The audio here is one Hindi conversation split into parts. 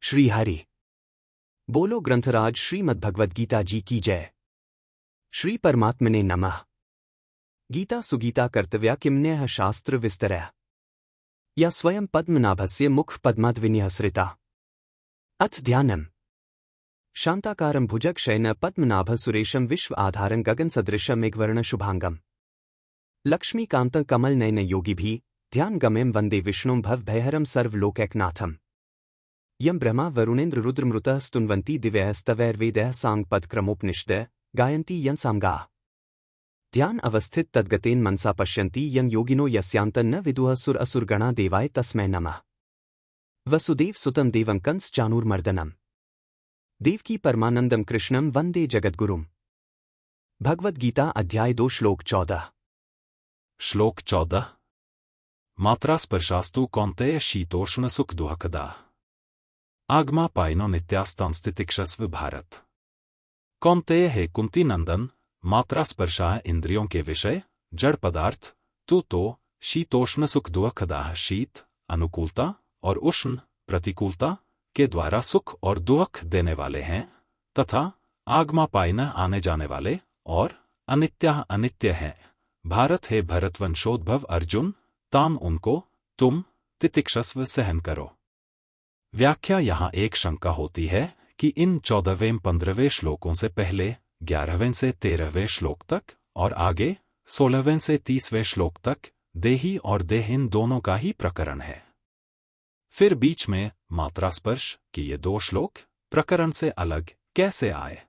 श्री हरि बोलो ग्रंथराज श्रीमद्भगवद्गीता जी की जय। श्री परमात्मने नमः। गीता सुगीता कर्तव्या किमन्यः शास्त्र विस्तरः या स्वयं पद्मनाभस्य मुख पद्माद्विन्यः सृता। अथ ध्यानम्। शांताकारं भुजगशयनं पद्मनाभ सुरेशं विश्व आधारं गगन सदृशं मेघवर्ण शुभांगम लक्ष्मीकान्तं कमलनयन योगिभिः ध्यान गम्यं वंदे विष्णुं भवभयहरं सर्वलोकैकनाथम्। यं ब्रह्मा वरुणेन्द्र रुद्रमृतः स्तुन्वन्ति दिव्यस्तवैर्वेदैः साङ्गपदक्रमोपनिषदः गायन्ति यं सामगाः। ध्यान अवस्थित तद्गतेन मनसा पश्यन्ति यं योगिनो यस्यान्तं न विदुः सुर असुरगणा देवाय तस्मै नमः। वसुदेव सुतं देवं कंस चाणूरमर्दनम् देवकी परमानंदम कृष्णं वंदे जगद्गुरुम्। भगवद गीता अध्याय 2 श्लोक 14। श्लोक 14। मात्रा स्पर्शास्तु कौन्तेय शीतोष्ण सुख दुःखदा आगमा पायनो नित्यास्तांस्तितिक्षस्व भारत। कौन्तेय हे कुंती नंदन, मात्रा स्पर्शा इंद्रियों के विषय जड़ पदार्थ तू तो शीतोष्ण सुख दुःखदाह शीत अनुकूलता और उष्ण प्रतिकूलता के द्वारा सुख और दुख देने वाले हैं, तथा आगमा पायन आने जाने वाले और अनित्या अनित्य हैं। भारत हे भरतवंशोद्भव अर्जुन, तान उनको तुम तितिक्षस्व सहन करो। व्याख्या यहाँ एक शंका होती है कि इन 14वें 15वें श्लोकों से पहले 11वें से 13वें श्लोक तक और आगे 16वें से 30वें श्लोक तक देही और देह इन दोनों का ही प्रकरण है। फिर बीच में मात्रा स्पर्श के ये 2 श्लोक प्रकरण से अलग कैसे आए?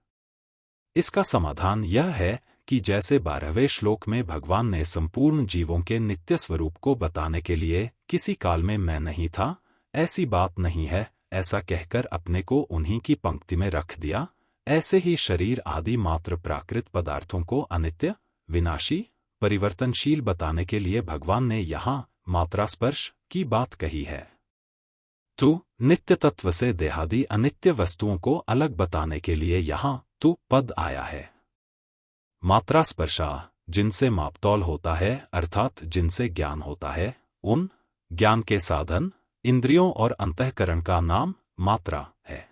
इसका समाधान यह है कि जैसे 12वें श्लोक में भगवान ने संपूर्ण जीवों के नित्य स्वरूप को बताने के लिए किसी काल में मैं नहीं था, ऐसी बात नहीं है, ऐसा कहकर अपने को उन्हीं की पंक्ति में रख दिया, ऐसे ही शरीर आदि मात्र प्राकृत पदार्थों को अनित्य, विनाशी, परिवर्तनशील बताने के लिए भगवान ने यहाँ मात्रा स्पर्श की बात कही है। तो नित्य तत्व से देहादि अनित्य वस्तुओं को अलग बताने के लिए यहाँ तू पद आया है। मात्रा स्पर्शा जिनसे मापतौल होता है अर्थात जिनसे ज्ञान होता है, उन ज्ञान के साधन इंद्रियों और अंतःकरण का नाम मात्रा है।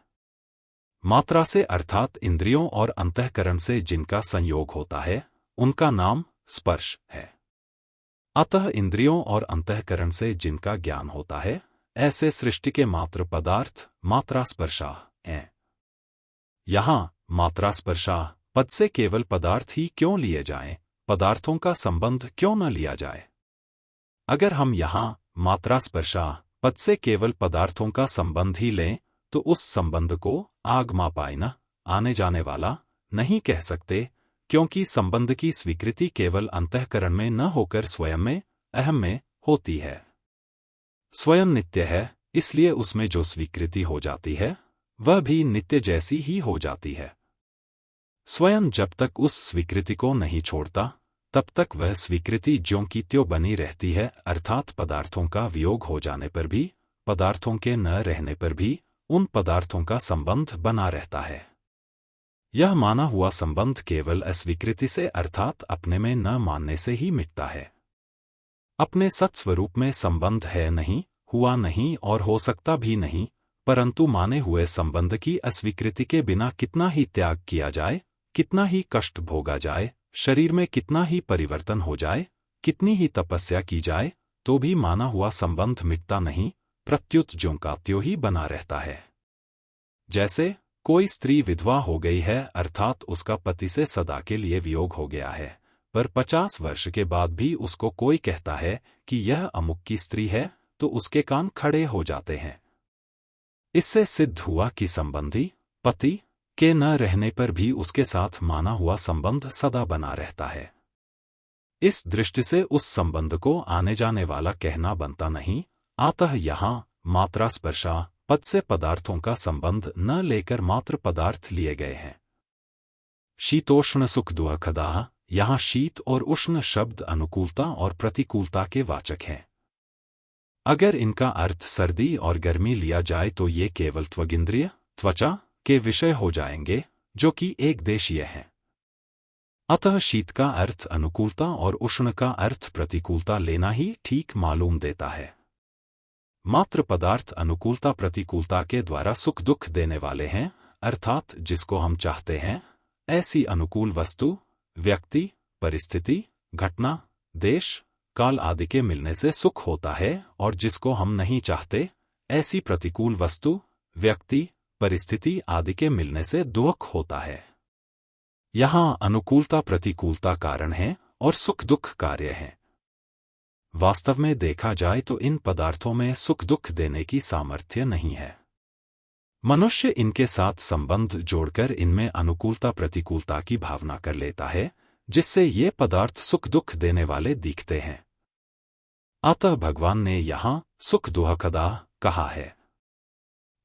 मात्रा से अर्थात इंद्रियों और अंतःकरण से जिनका संयोग होता है उनका नाम स्पर्श है। अतः इंद्रियों और अंतःकरण से जिनका ज्ञान होता है ऐसे सृष्टि के मात्र पदार्थ मात्रा स्पर्शा हैं। यहाँ मात्रा स्पर्शा पद से केवल पदार्थ ही क्यों लिए जाएं, पदार्थों का संबंध क्यों न लिया जाए? अगर हम यहाँ मात्रा स्पर्शा पद से केवल पदार्थों का संबंध ही लें तो उस संबंध को आगमापायन आने जाने वाला नहीं कह सकते, क्योंकि संबंध की स्वीकृति केवल अंतःकरण में न होकर स्वयं में, अहम में होती है। स्वयं नित्य है, इसलिए उसमें जो स्वीकृति हो जाती है वह भी नित्य जैसी ही हो जाती है। स्वयं जब तक उस स्वीकृति को नहीं छोड़ता तब तक वह स्वीकृति ज्यों की त्यों बनी रहती है, अर्थात पदार्थों का वियोग हो जाने पर भी, पदार्थों के न रहने पर भी उन पदार्थों का संबंध बना रहता है। यह माना हुआ संबंध केवल अस्वीकृति से अर्थात अपने में न मानने से ही मिटता है। अपने सत्स्वरूप में संबंध है नहीं, हुआ नहीं और हो सकता भी नहीं, परंतु माने हुए संबंध की अस्वीकृति के बिना कितना ही त्याग किया जाए, कितना ही कष्ट भोगा जाए, शरीर में कितना ही परिवर्तन हो जाए, कितनी ही तपस्या की जाए, तो भी माना हुआ संबंध मिटता नहीं, प्रत्युत ज्यों का त्यों ही बना रहता है। जैसे कोई स्त्री विधवा हो गई है अर्थात उसका पति से सदा के लिए वियोग हो गया है, पर 50 वर्ष के बाद भी उसको कोई कहता है कि यह अमुक की स्त्री है तो उसके कान खड़े हो जाते हैं। इससे सिद्ध हुआ कि संबंधी पति के न रहने पर भी उसके साथ माना हुआ संबंध सदा बना रहता है। इस दृष्टि से उस संबंध को आने जाने वाला कहना बनता नहीं, अतः यहाँ मात्रा स्पर्शा पद से पदार्थों का संबंध न लेकर मात्र पदार्थ लिए गए हैं। शीतोष्ण सुख दुःखदाह, यहाँ शीत और उष्ण शब्द अनुकूलता और प्रतिकूलता के वाचक हैं। अगर इनका अर्थ सर्दी और गर्मी लिया जाए तो ये केवल त्वगिंद्रिय त्वचा के विषय हो जाएंगे, जो कि एक देशीय हैं। अतः शीत का अर्थ अनुकूलता और उष्ण का अर्थ प्रतिकूलता लेना ही ठीक मालूम देता है। मात्र पदार्थ अनुकूलता प्रतिकूलता के द्वारा सुख दुख देने वाले हैं, अर्थात जिसको हम चाहते हैं ऐसी अनुकूल वस्तु, व्यक्ति, परिस्थिति, घटना, देश, काल आदि के मिलने से सुख होता है, और जिसको हम नहीं चाहते ऐसी प्रतिकूल वस्तु, व्यक्ति, परिस्थिति आदि के मिलने से दुख होता है। यहाँ अनुकूलता प्रतिकूलता कारण है और सुख दुख कार्य है। वास्तव में देखा जाए तो इन पदार्थों में सुख दुख देने की सामर्थ्य नहीं है। मनुष्य इनके साथ संबंध जोड़कर इनमें अनुकूलता प्रतिकूलता की भावना कर लेता है, जिससे ये पदार्थ सुख दुख देने वाले दिखते हैं। अतः भगवान ने यहाँ सुख दुहकदा कहा है।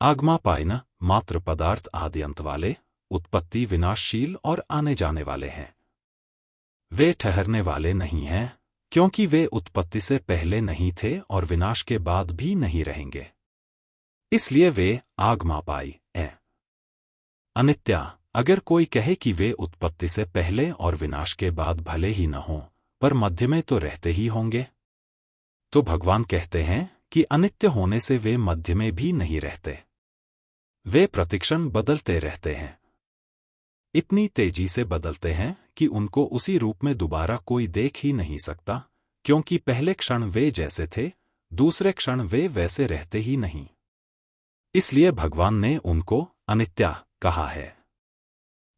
आगमापायन मात्र पदार्थ आदि अंत वाले, उत्पत्ति विनाशशील और आने जाने वाले हैं। वे ठहरने वाले नहीं हैं, क्योंकि वे उत्पत्ति से पहले नहीं थे और विनाश के बाद भी नहीं रहेंगे। इसलिए वे आगमापाई हैं। अनित्या, अगर कोई कहे कि वे उत्पत्ति से पहले और विनाश के बाद भले ही न हों, पर मध्य में तो रहते ही होंगे, तो भगवान कहते हैं कि अनित्य होने से वे मध्य में भी नहीं रहते। वे प्रतिक्षण बदलते रहते हैं। इतनी तेजी से बदलते हैं कि उनको उसी रूप में दोबारा कोई देख ही नहीं सकता, क्योंकि पहले क्षण वे जैसे थे, दूसरे क्षण वे वैसे रहते ही नहीं। इसलिए भगवान ने उनको अनित्या कहा है।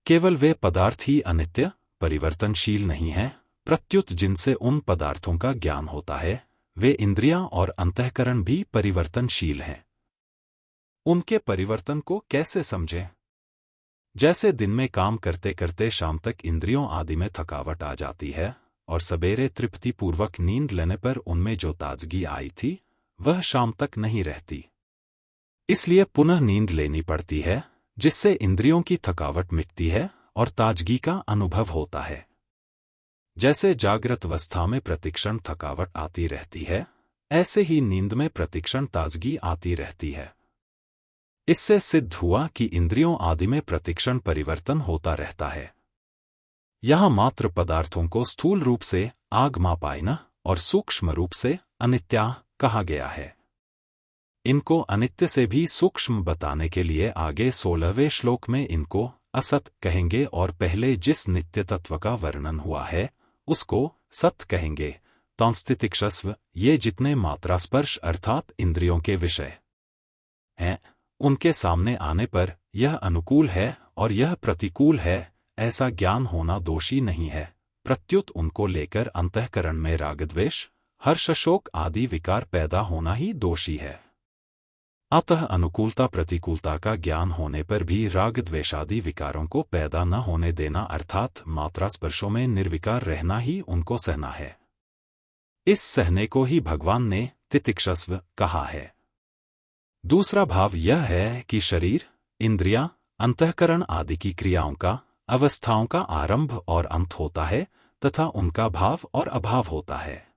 केवल वे पदार्थ ही अनित्य, परिवर्तनशील नहीं हैं, प्रत्युत जिनसे उन पदार्थों का ज्ञान होता है, वे इंद्रियां और अंतःकरण भी परिवर्तनशील हैं। उनके परिवर्तन को कैसे समझें? जैसे दिन में काम करते करते शाम तक इंद्रियों आदि में थकावट आ जाती है, और सवेरे तृप्तिपूर्वक नींद लेने पर उनमें जो ताजगी आई थी वह शाम तक नहीं रहती। इसलिए पुनः नींद लेनी पड़ती है, जिससे इंद्रियों की थकावट मिटती है और ताजगी का अनुभव होता है। जैसे जागृत अवस्था में प्रतिक्षण थकावट आती रहती है, ऐसे ही नींद में प्रतिक्षण ताजगी आती रहती है। इससे सिद्ध हुआ कि इंद्रियों आदि में प्रतिक्षण परिवर्तन होता रहता है। यहाँ मात्र पदार्थों को स्थूल रूप से आगमापायन और सूक्ष्म रूप से अनित्या कहा गया है। इनको अनित्य से भी सूक्ष्म बताने के लिए आगे 16वें श्लोक में इनको असत कहेंगे, और पहले जिस नित्य तत्व का वर्णन हुआ है उसको सत कहेंगे। तांस्तितिक्षस्व, ये जितने मात्रा स्पर्श अर्थात इंद्रियों के विषय हैं, उनके सामने आने पर यह अनुकूल है और यह प्रतिकूल है ऐसा ज्ञान होना दोषी नहीं है, प्रत्युत उनको लेकर अंतःकरण में रागद्वेष, हर्ष शोक आदि विकार पैदा होना ही दोषी है। अतः अनुकूलता प्रतिकूलता का ज्ञान होने पर भी रागद्वेषादि विकारों को पैदा न होने देना, अर्थात मात्रा स्पर्शों में निर्विकार रहना ही उनको सहना है। इस सहने को ही भगवान ने तितिक्षस्व कहा है। दूसरा भाव यह है कि शरीर, इंद्रियां, अंतःकरण आदि की क्रियाओं का, अवस्थाओं का आरंभ और अंत होता है तथा उनका भाव और अभाव होता है।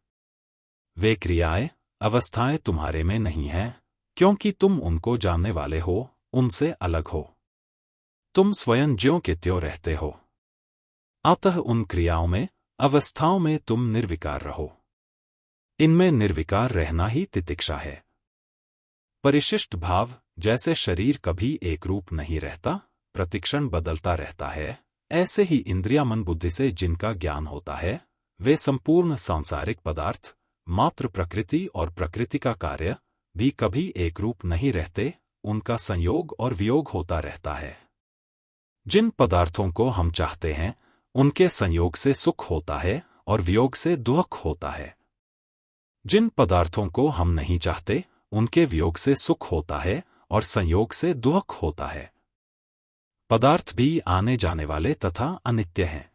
वे क्रियाएं, अवस्थाएं तुम्हारे में नहीं हैं, क्योंकि तुम उनको जानने वाले हो, उनसे अलग हो। तुम स्वयं ज्यों के त्यों रहते हो। अतः उन क्रियाओं में, अवस्थाओं में तुम निर्विकार रहो। इनमें निर्विकार रहना ही तितिक्षा है। परिशिष्ट भाव, जैसे शरीर कभी एक रूप नहीं रहता, प्रतिक्षण बदलता रहता है, ऐसे ही इंद्रिया मन बुद्धि से जिनका ज्ञान होता है, वे संपूर्ण सांसारिक पदार्थ, मात्र प्रकृति और प्रकृति का कार्य भी कभी एक रूप नहीं रहते, उनका संयोग और वियोग होता रहता है। जिन पदार्थों को हम चाहते हैं, उनके संयोग से सुख होता है और वियोग से दुख होता है। जिन पदार्थों को हम नहीं चाहते, उनके वियोग से सुख होता है और संयोग से दुख होता है। पदार्थ भी आने जाने वाले तथा अनित्य हैं।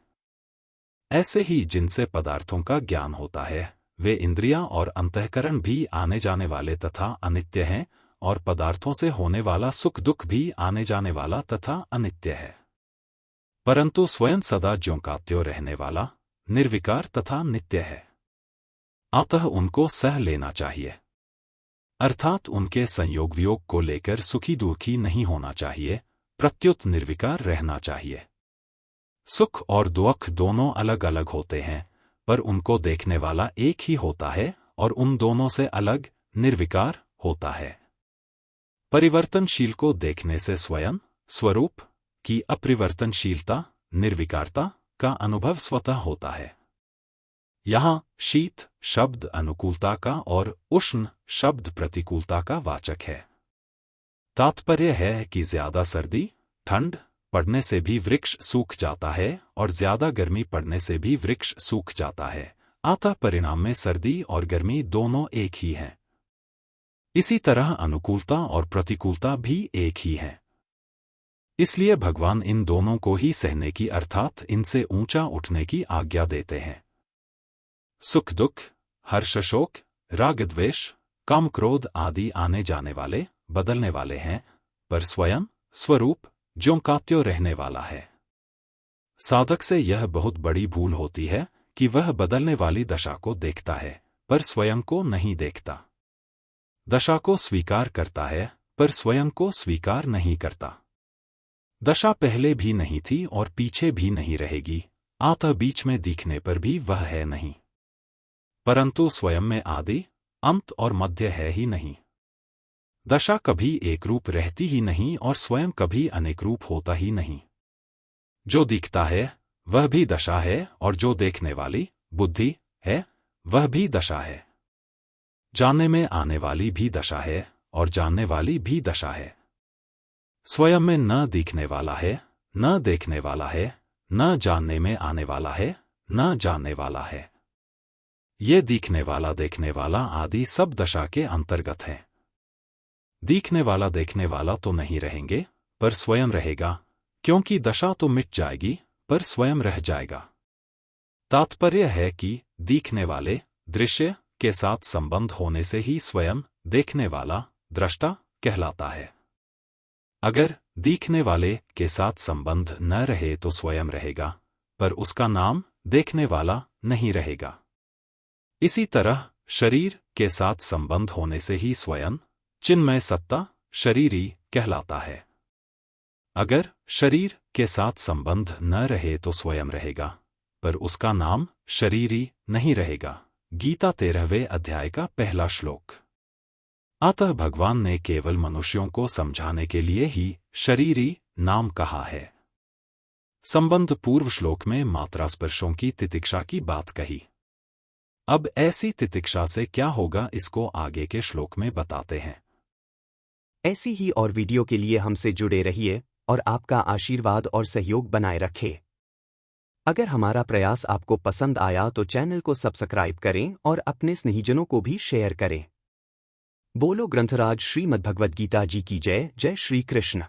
ऐसे ही जिनसे पदार्थों का ज्ञान होता है, वे इंद्रियां और अंतःकरण भी आने जाने वाले तथा अनित्य हैं, और पदार्थों से होने वाला सुख दुख भी आने जाने वाला तथा अनित्य है। परंतु स्वयं सदा ज्यों का त्यों रहने वाला, निर्विकार तथा नित्य है। अतः उनको सह लेना चाहिए, अर्थात उनके संयोग वियोग को लेकर सुखी दुखी नहीं होना चाहिए, प्रत्युत निर्विकार रहना चाहिए। सुख और दुख दोनों अलग अलग होते हैं, पर उनको देखने वाला एक ही होता है, और उन दोनों से अलग, निर्विकार होता है। परिवर्तनशील को देखने से स्वयं, स्वरूप की अपरिवर्तनशीलता, निर्विकारता का अनुभव स्वतः होता है। यहाँ शीत शब्द अनुकूलता का और उष्ण शब्द प्रतिकूलता का वाचक है। तात्पर्य है कि ज्यादा सर्दी, ठंड पड़ने से भी वृक्ष सूख जाता है और ज्यादा गर्मी पड़ने से भी वृक्ष सूख जाता है, अतः परिणाम में सर्दी और गर्मी दोनों एक ही हैं। इसी तरह अनुकूलता और प्रतिकूलता भी एक ही है। इसलिए भगवान इन दोनों को ही सहने की अर्थात इनसे ऊंचा उठने की आज्ञा देते हैं। सुख दुख, हर्ष शोक, राग द्वेष, काम क्रोध आदि आने जाने वाले, बदलने वाले हैं, पर स्वयं स्वरूप ज्यों का त्यों रहने वाला है। साधक से यह बहुत बड़ी भूल होती है कि वह बदलने वाली दशा को देखता है पर स्वयं को नहीं देखता। दशा को स्वीकार करता है पर स्वयं को स्वीकार नहीं करता। दशा पहले भी नहीं थी और पीछे भी नहीं रहेगी, अतः बीच में दिखने पर भी वह है नहीं, परंतु स्वयं में आदि, अंत और मध्य है ही नहीं। दशा कभी एक रूप रहती ही नहीं और स्वयं कभी अनेक रूप होता ही नहीं। जो दिखता है वह भी दशा है और जो देखने वाली बुद्धि है वह भी दशा है। जानने में आने वाली भी दशा है और जानने वाली भी दशा है। स्वयं में न दिखने वाला है, न देखने वाला है, न जानने में आने वाला है, न जानने वाला है। ये दिखने वाला देखने वाला आदि सब दशा के अंतर्गत है। दिखने वाला देखने वाला तो नहीं रहेंगे पर स्वयं रहेगा, क्योंकि दशा तो मिट जाएगी पर स्वयं रह जाएगा। तात्पर्य है कि दिखने वाले दृश्य के साथ संबंध होने से ही स्वयं देखने वाला दृष्टा कहलाता है। अगर दिखने वाले के साथ संबंध न रहे तो स्वयं रहेगा पर उसका नाम देखने वाला नहीं रहेगा। इसी तरह शरीर के साथ संबंध होने से ही स्वयं चिन्मय सत्ता शरीरी कहलाता है। अगर शरीर के साथ संबंध न रहे तो स्वयं रहेगा पर उसका नाम शरीरी नहीं रहेगा। गीता 13वें अध्याय का पहला श्लोक। अतः भगवान ने केवल मनुष्यों को समझाने के लिए ही शरीरी नाम कहा है। संबंध पूर्व श्लोक में मात्रा स्पर्शों की तितिक्षा की बात कही। अब ऐसी तितिक्षा से क्या होगा इसको आगे के श्लोक में बताते हैं। ऐसी ही और वीडियो के लिए हमसे जुड़े रहिए और आपका आशीर्वाद और सहयोग बनाए रखें। अगर हमारा प्रयास आपको पसंद आया तो चैनल को सब्सक्राइब करें और अपने स्नेहीजनों को भी शेयर करें। बोलो ग्रंथराज श्रीमद्भगवद्गीता जी की जय। जय श्री कृष्ण।